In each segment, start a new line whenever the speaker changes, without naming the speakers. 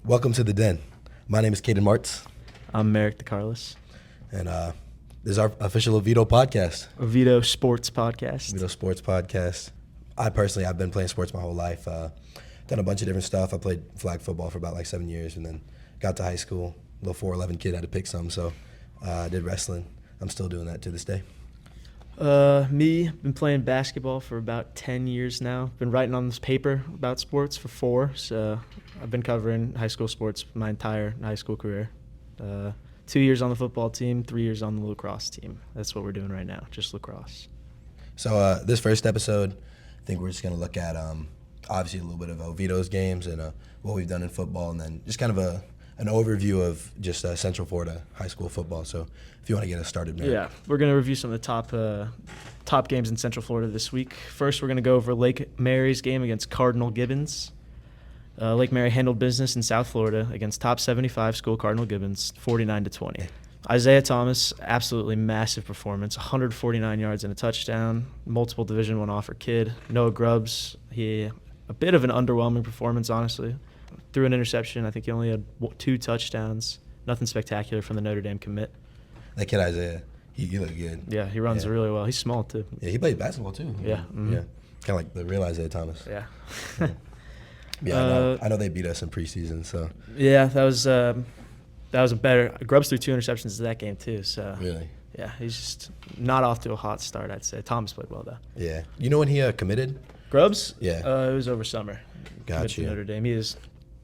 Welcome to the Den. My name is Caden Martz,
I'm Merrick, DiCarolis.
and this is our official Oviedo podcast.
Oviedo Sports Podcast.
Oviedo Sports Podcast. I've been playing sports my whole life. Done a bunch of different stuff. I played flag football for about 7 years, and then got to high school. Little 4'11" kid, had to pick some, so I did wrestling. I'm still doing that to this day.
Been playing basketball for about 10 years now. Been writing on this paper about sports for 4, so I've been covering high school sports my entire high school career. 2 years on the football team, 3 years on the lacrosse team. That's what we're doing right now, just lacrosse.
So this first episode, I think we're just going to look at obviously a little bit of Oviedo's games and what we've done in football, and then just kind of an overview of just Central Florida high school football. So if you want to get us started, Merrick.
Yeah, we're going to review some of the top games in Central Florida this week. First, we're going to go over Lake Mary's game against Cardinal Gibbons. Lake Mary handled business in South Florida against top 75 school Cardinal Gibbons, 49-20. Isaiah Thomas, absolutely massive performance, 149 yards and a touchdown, multiple Division I offer kid. Noah Grubbs, a bit of an underwhelming performance, honestly. Threw an interception. I think he only had 2 touchdowns. Nothing spectacular from the Notre Dame commit.
That kid Isaiah, he looked good.
Yeah, he runs really well. He's small, too.
Yeah, he played basketball, too.
Yeah. Mm-hmm.
Yeah, kind of like the real Isaiah Thomas.
Yeah.
Yeah, I know they beat us in preseason, so.
Yeah, that was a better. Grubbs threw 2 interceptions in that game, too. So.
Really?
Yeah, he's just not off to a hot start, I'd say. Thomas played well, though.
Yeah. You know when he committed?
Grubbs?
Yeah.
It was over summer.
Gotcha.
Notre Dame. He's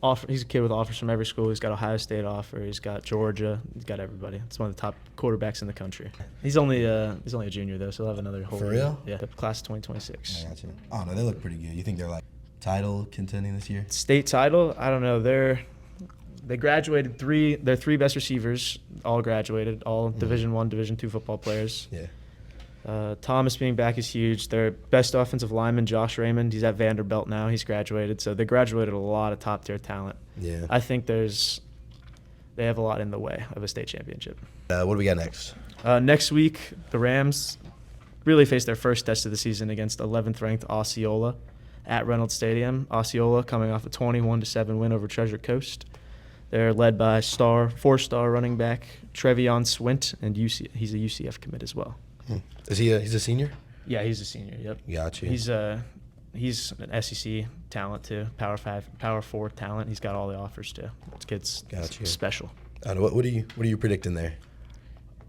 a kid with offers from every school. He's got Ohio State offer. He's got Georgia. He's got everybody. It's one of the top quarterbacks in the country. He's only a junior though, so he'll have another whole.
For real?
Yeah. The class of 2026.
I got you. Oh no, they look pretty good. You think they're like title contending this year?
State title? I don't know. They graduated 3. Their 3 best receivers all graduated. All Division I, Division II football players.
Yeah.
Thomas being back is huge. Their best offensive lineman, Josh Raymond, he's at Vanderbilt now. He's graduated. So they graduated a lot of top-tier talent.
Yeah.
I think they have a lot in the way of a state championship.
What do we got next?
Next week, the Rams really face their first test of the season against 11th-ranked Osceola at Reynolds Stadium. Osceola coming off a 21-7 win over Treasure Coast. They're led by 4-star running back Trevion Swint, and he's a UCF commit as well.
Is he's a senior?
Yeah, he's a senior. Yep.
Gotcha.
He's an SEC talent too, Power 5, Power 4 talent. He's got all the offers too. This kid's special.
What are you predicting there?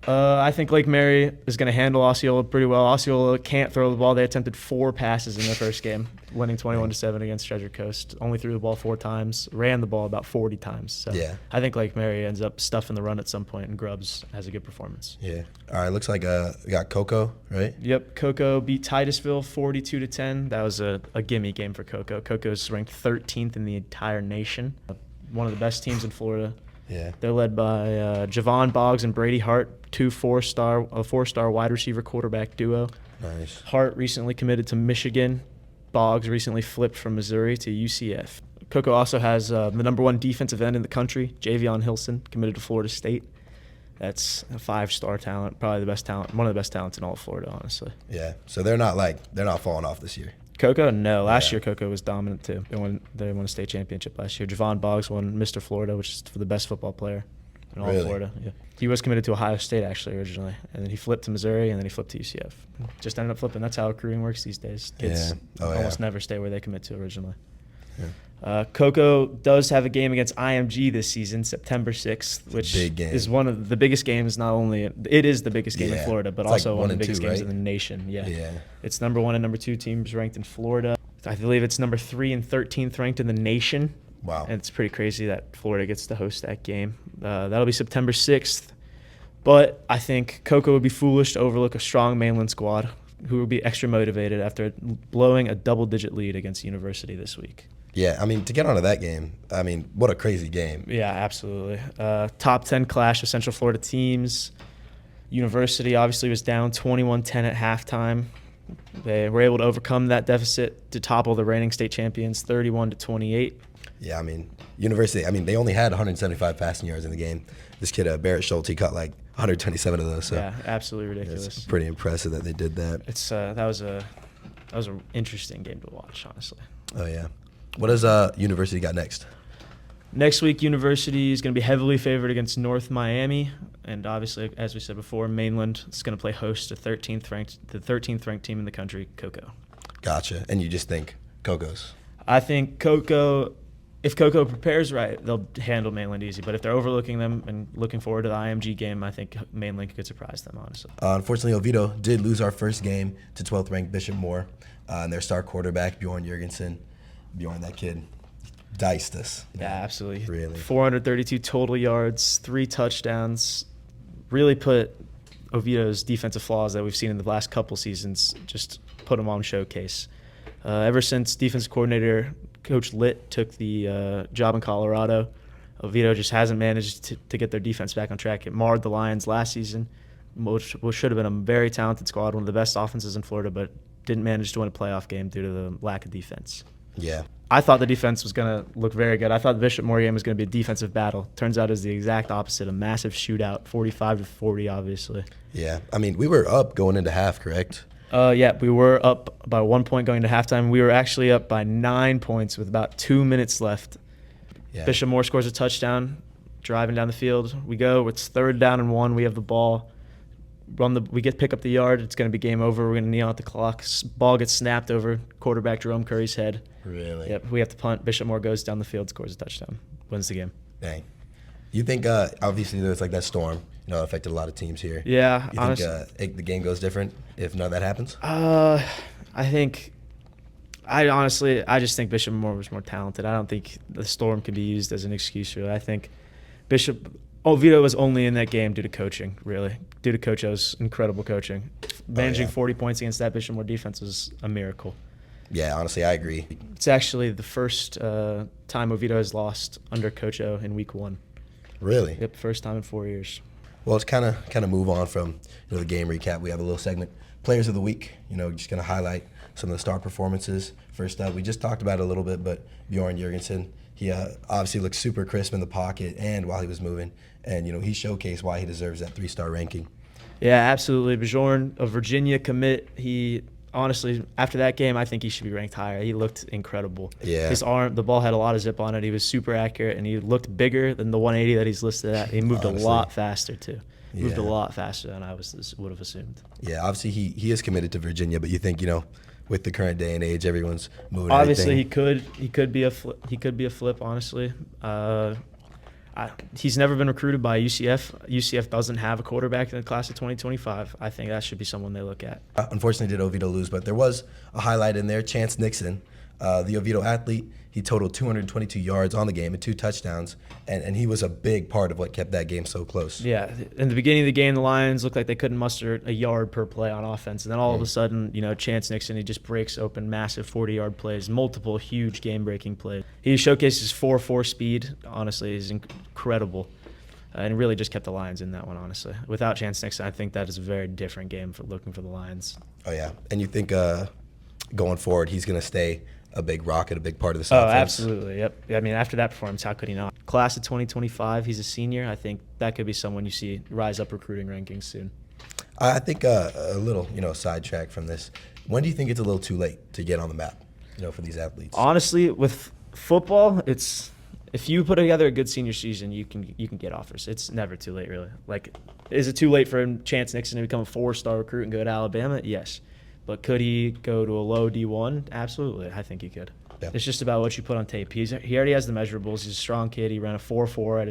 I think Lake Mary is going to handle Osceola pretty well. Osceola can't throw the ball. They attempted 4 passes in their first game, winning 21-7 against Treasure Coast. Only threw the ball 4 times, ran the ball about 40 times. So
yeah.
I think Lake Mary ends up stuffing the run at some point, and Grubbs has a good performance.
Yeah. All right. Looks like we got Cocoa, right?
Yep. Cocoa beat Titusville 42-10. That was a gimme game for Cocoa. Cocoa's ranked 13th in the entire nation. One of the best teams in Florida.
Yeah.
They're led by Javon Boggs and Brady Hart, a 4-star wide receiver quarterback duo.
Nice.
Hart recently committed to Michigan. Boggs recently flipped from Missouri to UCF. Cocoa also has the number 1 defensive end in the country, Javion Hilson, committed to Florida State. That's a 5-star talent, probably the best talent, one of the best talents in all of Florida, honestly.
Yeah. So they're not falling off this year.
Cocoa? No. Last year, Cocoa was dominant, too. They won a state championship last year. Javon Boggs won Mr. Florida, which is for the best football player in all of Florida. Yeah. He was committed to Ohio State, actually, originally. And then he flipped to Missouri, and then he flipped to UCF. Just ended up flipping. That's how recruiting works these days. Kids almost never stay where they commit to originally. Yeah. Cocoa does have a game against IMG this season, September 6th, which is one of the biggest games. Not only it is the biggest game in Florida, but it's also one of the biggest games in the nation. Yeah. It's number 1 and number 2 teams ranked in Florida. I believe it's number 3 and 13th ranked in the nation.
Wow.
And it's pretty crazy that Florida gets to host that game. That'll be September 6th. But I think Cocoa would be foolish to overlook a strong mainland squad who will be extra motivated after blowing a double-digit lead against University this week.
Yeah, I mean, to get onto that game, I mean, what a crazy game.
Yeah, absolutely. Top 10 clash of Central Florida teams. University obviously was down 21-10 at halftime. They were able to overcome that deficit to topple the reigning state champions 31-28.
Yeah, I mean, University, they only had 175 passing yards in the game. This kid, Barrett Schulte, he caught like 127 of those. So
yeah, absolutely ridiculous.
It's pretty impressive that they did that.
It's that was an interesting game to watch, honestly.
Oh, yeah. What does University got next?
Next week, University is going to be heavily favored against North Miami, and obviously, as we said before, Mainland is going to play host to the 13th ranked team in the country, Cocoa.
Gotcha. And you just think Coco's?
I think Cocoa, if Cocoa prepares right, they'll handle Mainland easy. But if they're overlooking them and looking forward to the IMG game, I think Mainland could surprise them, honestly.
Unfortunately, Oviedo did lose our first game to 12th ranked Bishop Moore, and their star quarterback, Bjorn Jurgensen. Bjorn, that kid, diced us.
Yeah, absolutely.
Really.
432 total yards, 3 touchdowns. Really put Oviedo's defensive flaws that we've seen in the last couple seasons, just put them on showcase. Ever since defensive coordinator Coach Litt took the job in Colorado, Oviedo just hasn't managed to get their defense back on track. It marred the Lions last season, which should have been a very talented squad, one of the best offenses in Florida, but didn't manage to win a playoff game due to the lack of defense.
Yeah.
I thought the defense was going to look very good. I thought the Bishop Moore game was going to be a defensive battle. Turns out it was the exact opposite, a massive shootout, 45-40, obviously.
Yeah. I mean, we were up going into half, correct?
Yeah, we were up by 1 point going to halftime. We were actually up by 9 points with about 2 minutes left.
Yeah.
Bishop Moore scores a touchdown, driving down the field. We go. It's 3rd down and 1. We have the ball. Pick up the yard. It's going to be game over. We're going to kneel at the clock. Ball gets snapped over quarterback Jerome Curry's head.
Really?
Yep. We have to punt. Bishop Moore goes down the field, scores a touchdown, wins the game.
Dang. You think obviously there's like that storm, affected a lot of teams here.
Yeah.
You think the game goes different if none of that happens?
I just think Bishop Moore was more talented. I don't think the storm can be used as an excuse, really. I think Oviedo was only in that game due to coaching, really, due to Coach O's incredible coaching. Managing 40 points against that Bishop Moore defense was a miracle.
Yeah, honestly, I agree.
It's actually the first time Oviedo has lost under Coach O in week 1.
Really?
Yep, first time in 4 years.
Well, let's kind of move on from the game recap. We have a little segment, Players of the Week. Just going to highlight some of the star performances. First up, we just talked about it a little bit, but Bjorn Jurgensen, he obviously looked super crisp in the pocket and while he was moving, and he showcased why he deserves that 3-star ranking.
Yeah, absolutely. Bjorn, a Virginia commit, he honestly, after that game, I think he should be ranked higher. He looked incredible.
Yeah.
His arm, the ball had a lot of zip on it. He was super accurate, and he looked bigger than the 180 that he's listed at. He moved honestly. A lot faster, too. Moved a lot faster than I would have assumed.
Yeah, obviously he is committed to Virginia, but you think, with the current day and age, everyone's moving.
Obviously, he could be a flip. Honestly, he's never been recruited by UCF. UCF doesn't have a quarterback in the class of 2025. I think that should be someone they look at.
Unfortunately, did Oviedo lose, but there was a highlight in there. Chance Nixon, the Oviedo athlete, he totaled 222 yards on the game and 2 touchdowns, and he was a big part of what kept that game so close.
Yeah, in the beginning of the game, the Lions looked like they couldn't muster a yard per play on offense, and then all of a sudden, Chance Nixon, he just breaks open massive 40-yard plays, multiple huge game-breaking plays. He showcases 4.4 speed. Honestly, he's incredible, and really just kept the Lions in that one, honestly. Without Chance Nixon, I think that is a very different game for looking for the Lions.
Oh, yeah. And you think going forward, he's going to stay a big rocket, a big part of this offense?
Oh, absolutely, yep. I mean, after that performance, how could he not? Class of 2025, he's a senior. I think that could be someone you see rise up recruiting rankings soon.
I think a little, sidetrack from this. When do you think it's a little too late to get on the map, for these athletes?
Honestly, with football, if you put together a good senior season, you can get offers. It's never too late, really. Like, is it too late for Chance Nixon to become a 4-star recruit and go to Alabama? Yes. But could he go to a low D1? Absolutely. I think he could. Yeah. It's just about what you put on tape. He already has the measurables. He's a strong kid. He ran a 4.4 at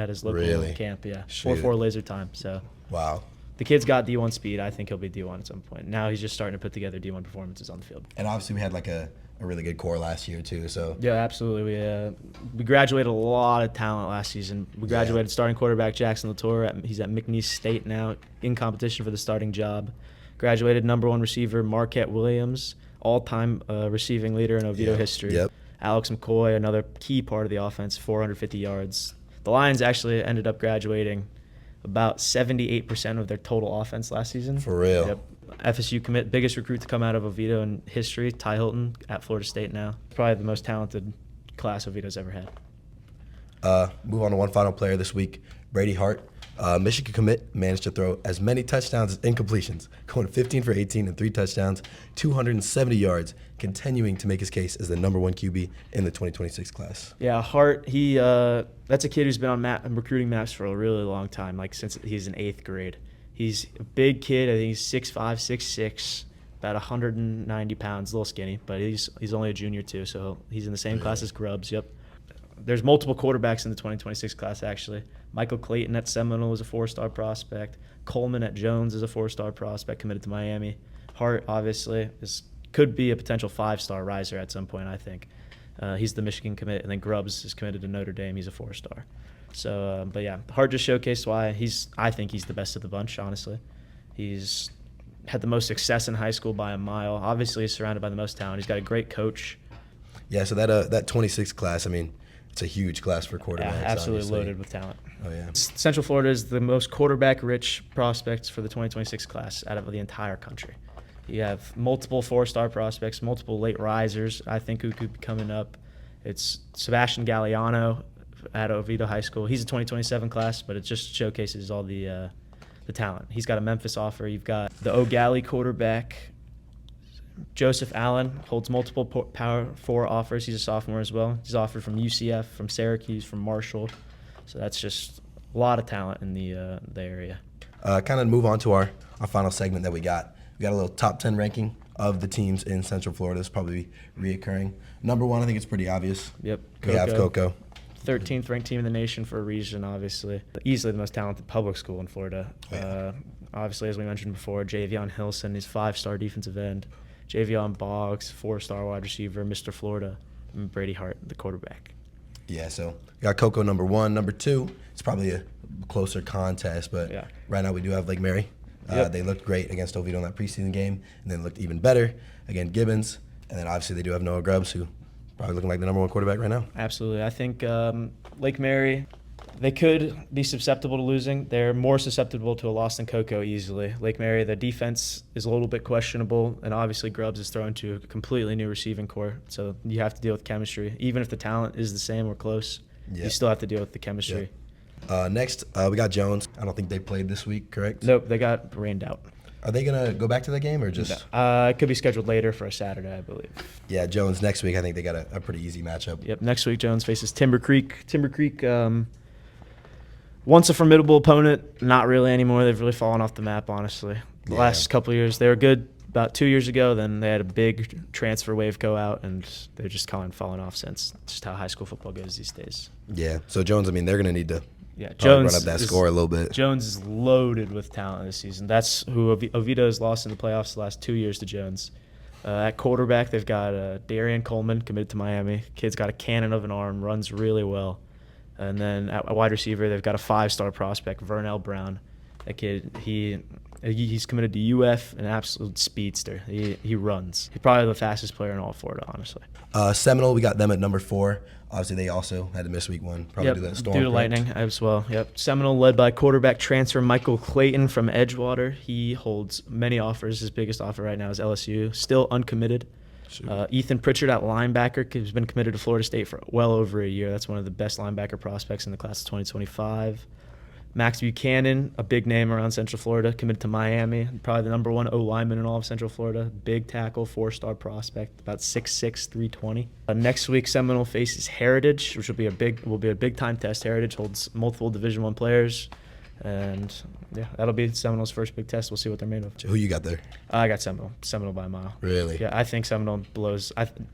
his local
really?
camp. Yeah, 4.4 laser time. So
wow.
The kid's got D1 speed. I think he'll be D1 at some point. Now he's just starting to put together D1 performances on the field.
And obviously we had like a really good core last year too. So
yeah, absolutely. We graduated a lot of talent last season. We graduated starting quarterback Jackson Latour. He's at McNeese State now in competition for the starting job. Graduated number 1 receiver Marquette Williams, all-time receiving leader in Oviedo history.
Yep.
Alex McCoy, another key part of the offense, 450 yards. The Lions actually ended up graduating about 78% of their total offense last season.
For real?
Yep. FSU commit, biggest recruit to come out of Oviedo in history, Ty Hilton at Florida State now. Probably the most talented class Oviedo's ever had.
Move on to one final player this week, Brady Hart. Michigan commit managed to throw as many touchdowns as incompletions, going 15 for 18 and 3 touchdowns, 270 yards, continuing to make his case as the number 1 QB in the 2026 class.
Yeah, Hart, that's a kid who's been on recruiting maps for a really long time, like since he's in 8th grade. He's a big kid. I think he's 6'5", 6'6", about 190 pounds, a little skinny, but he's only a junior too, so he's in the same class as Grubbs. Yep. There's multiple quarterbacks in the 2026 class, actually. Michael Clayton at Seminole is a 4-star prospect. Coleman at Jones is a 4-star prospect committed to Miami. Hart, obviously, could be a potential 5-star riser at some point, I think. He's the Michigan commit, and then Grubbs is committed to Notre Dame. He's a 4-star. So, but yeah, Hart just showcased why I think he's the best of the bunch, honestly. He's had the most success in high school by a mile. Obviously, he's surrounded by the most talent. He's got a great coach.
Yeah, so that 26 class, I mean, it's a huge class for quarterbacks.
Yeah, absolutely
obviously.
loaded with talent.
Oh, yeah.
Central Florida is the most quarterback-rich prospects for the 2026 class out of the entire country. You have multiple 4-star prospects, multiple late risers, I think, who could be coming up. It's Sebastian Galliano at Oviedo High School. He's a 2027 class, but it just showcases all the talent. He's got a Memphis offer. You've got the O'Galley quarterback, Joseph Allen, holds multiple Power 4 offers. He's a sophomore as well. He's offered from UCF, from Syracuse, from Marshall. So that's just a lot of talent in the area.
Kind of move on to our final segment that we got. We got a little top 10 ranking of the teams in Central Florida. It's probably reoccurring. Number 1, I think it's pretty obvious.
Yep.
We have Cocoa.
13th ranked team in the nation for a region, obviously. Easily the most talented public school in Florida.
Yeah.
Obviously, as we mentioned before, Javion Hilson is 5-star defensive end. Javion Boggs, 4-star wide receiver, Mr. Florida, and Brady Hart, the quarterback.
Yeah, so we got Cocoa number 1. Number 2, it's probably a closer contest, but
yeah.
Right now we do have Lake Mary.
Yep.
They looked great against Oviedo in that preseason game, and then looked even better against Gibbons. And then obviously they do have Noah Grubbs, who probably looking like the number 1 quarterback right now.
Absolutely. I think Lake Mary, they could be susceptible to losing. They're more susceptible to a loss than Cocoa easily. Lake Mary, the defense is a little bit questionable, and obviously Grubbs is thrown to a completely new receiving core. So you have to deal with chemistry. Even if the talent is the same or close, you still have to deal with the chemistry.
Yeah. Next, we got Jones. I don't think they played this week, correct?
Nope, they got rained out.
Are they going to go back to that game or just?
It could be scheduled later for a Saturday, I believe.
Yeah, Jones next week, I think they got a pretty easy matchup.
Yep, next week Jones faces Timber Creek. Timber Creek, once a formidable opponent, not really anymore. They've really fallen off the map, honestly. The last couple of years, they were good about 2 years ago. Then they had a big transfer wave go out, and they're just kind of fallen off since. It's just how high school football goes these days.
Yeah, so Jones, I mean, they're going to need to
Jones
run up that score a little bit.
Jones is loaded with talent this season. That's who Oviedo has lost in the playoffs the last 2 years to Jones. At quarterback, they've got Darian Coleman committed to Miami. Kid's got a cannon of an arm, runs really well. And then at wide receiver, they've got a 5-star prospect, Vernell Brown. That kid, he's committed to UF, an absolute speedster. He runs. He's probably the fastest player in all of Florida, honestly.
Seminole, we got them at number 4. Obviously, they also had to miss week 1. Probably due to that storm.
Due to lightning as well. Yep. Seminole led by quarterback transfer Michael Clayton from Edgewater. He holds many offers. His biggest offer right now is LSU. Still uncommitted. Ethan Pritchard at linebacker, who's been committed to Florida State for well over a year. That's one of the best linebacker prospects in the class of 2025. Max Buchanan, a big name around Central Florida, committed to Miami. Probably the number 1 O-lineman in all of Central Florida. Big tackle, 4-star prospect, about 6'6", 320. Next week, Seminole faces Heritage, which will be a big time test. Heritage holds multiple Division I players, and yeah, that'll be Seminole's first big test. We'll see what they're made of.
Who you got there?
I got Seminole by a mile.
Really?
Yeah, I think Seminole blows.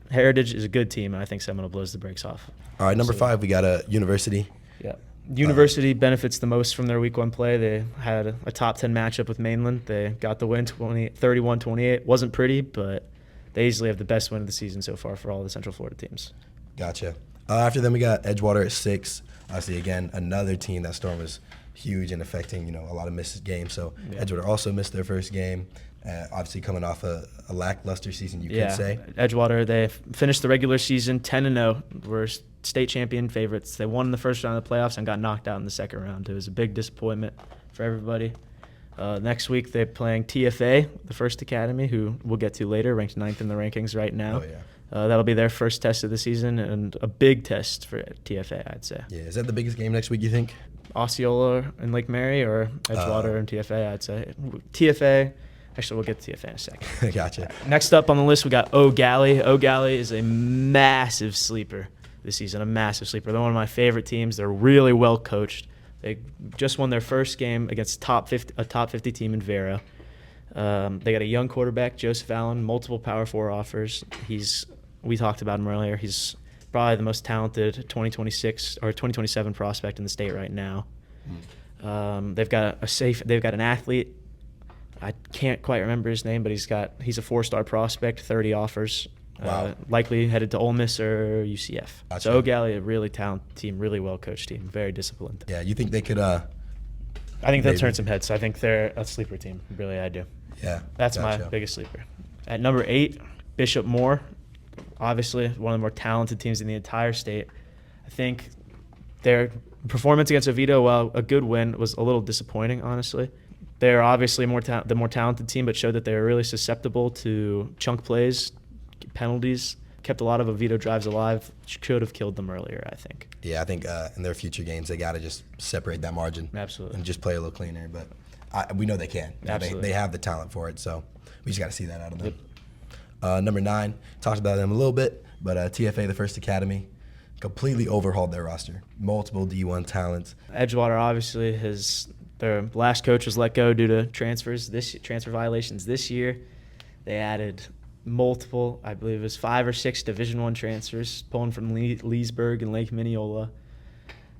Heritage is a good team, and I think Seminole blows the brakes off.
All right, number 5, we got a University.
Yeah. University benefits the most from their week 1 play. They had a top 10 matchup with Mainland. They got the win 31-28. Wasn't pretty, but they easily have the best win of the season so far for all the Central Florida teams.
Gotcha. After them, we got Edgewater at 6. Obviously, again, another team that storm was huge and affecting, a lot of missed games. So Edgewater also missed their first game. Obviously, coming off a lackluster season, you could say.
Edgewater, they finished the regular season 10-0. Were state champion favorites. They won in the first round of the playoffs and got knocked out in the second round. It was a big disappointment for everybody. Next week, they're playing TFA, the First Academy, who we'll get to later, ranked 9th in the rankings right now.
Oh, yeah.
That'll be their first test of the season and a big test for TFA, I'd say.
Yeah, is that the biggest game next week, you think?
Osceola and Lake Mary, or Edgewater and TFA, I'd say. TFA, actually, we'll get to TFA in a second.
Gotcha.
Next up on the list, we got O'Galley. O'Galley is a massive sleeper this season, a massive sleeper. They're one of my favorite teams. They're really well coached. They just won their first game against a top 50 team in Vera. They got a young quarterback, Joseph Allen, multiple Power 4 offers. We talked about him earlier. He's probably the most talented 2026 or 2027 prospect in the state right now. They've got an athlete. I can't quite remember his name, but he's a 4-star prospect, 30 offers.
Wow.
Likely headed to Ole Miss or UCF.
Gotcha.
So O'Galley, a really talented team, really well coached team, very disciplined.
Yeah, you think they could?
I think they'll
maybe
turn some heads. I think they're a sleeper team. Really, I do.
Yeah,
That's
gotcha.
my biggest sleeper. At number 8, Bishop Moore, obviously one of the more talented teams in the entire state. I think their performance against Oviedo, while a good win, was a little disappointing, honestly. They're obviously the more talented team, but showed that they're really susceptible to chunk plays, penalties, kept a lot of Oviedo drives alive. Should have killed them earlier, I think.
Yeah, I think in their future games, they got to just separate that margin.
Absolutely.
And just play a little cleaner. But we know they can.
Absolutely.
They have the talent for it, so we just got to see that out of them. Yep. Number 9, talked about them a little bit, but TFA, the First Academy, completely overhauled their roster. Multiple D1 talents.
Edgewater, obviously, their last coach was let go due to transfer violations this year. They added multiple, I believe it was 5 or 6 Division I transfers, pulling from Leesburg and Lake Mineola.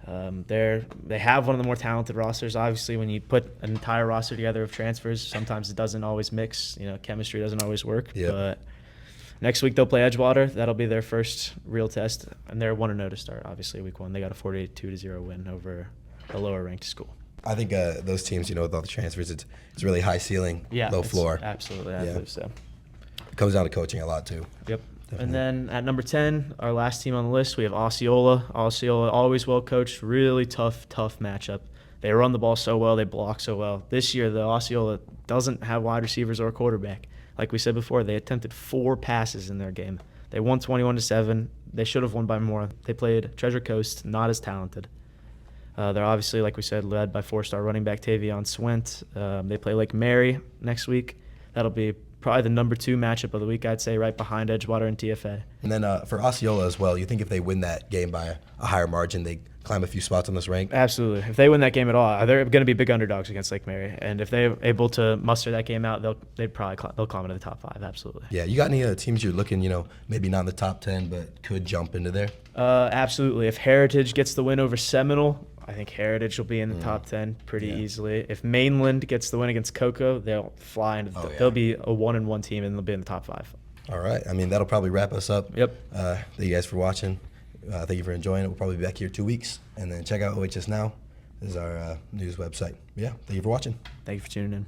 They have one of the more talented rosters. Obviously, when you put an entire roster together of transfers, sometimes it doesn't always mix. Chemistry doesn't always work.
Yep.
But next week they'll play Edgewater. That'll be their first real test, and they're 1-0 to start. Obviously, week 1 they got a 42-0 win over a lower ranked school.
I think those teams, with all the transfers, it's really high ceiling, low floor.
Absolutely, I believe so.
It comes down to coaching a lot too.
Yep.
Definitely.
And then at number 10, our last team on the list, we have Osceola. Osceola, always well coached, really tough matchup. They run the ball so well, they block so well. This year, the Osceola doesn't have wide receivers or a quarterback. Like we said before, they attempted 4 passes in their game. They won 21-7. They should have won by more. They played Treasure Coast, not as talented. They're obviously, like we said, led by 4-star running back Tavion Swint. They play Lake Mary next week. That'll be probably the number 2 matchup of the week, I'd say, right behind Edgewater and TFA.
And then for Osceola as well, you think if they win that game by a higher margin, they climb a few spots on this rank?
Absolutely. If they win that game at all, they're going to be big underdogs against Lake Mary. And if they're able to muster that game out, they'll climb into the top 5. Absolutely.
Yeah. You got any teams you're looking, maybe not in the top 10, but could jump into there?
Absolutely. If Heritage gets the win over Seminole, I think Heritage will be in the top 10 pretty easily. If Mainland gets the win against Cocoa, they'll fly into they'll be a 1-1 team and they'll be in the top 5.
All right. I mean, that'll probably wrap us up.
Yep.
Thank you guys for watching. Thank you for enjoying it. We'll probably be back here 2 weeks. And then check out OHS Now. This is our news website. Yeah. Thank you for watching.
Thank you for tuning in.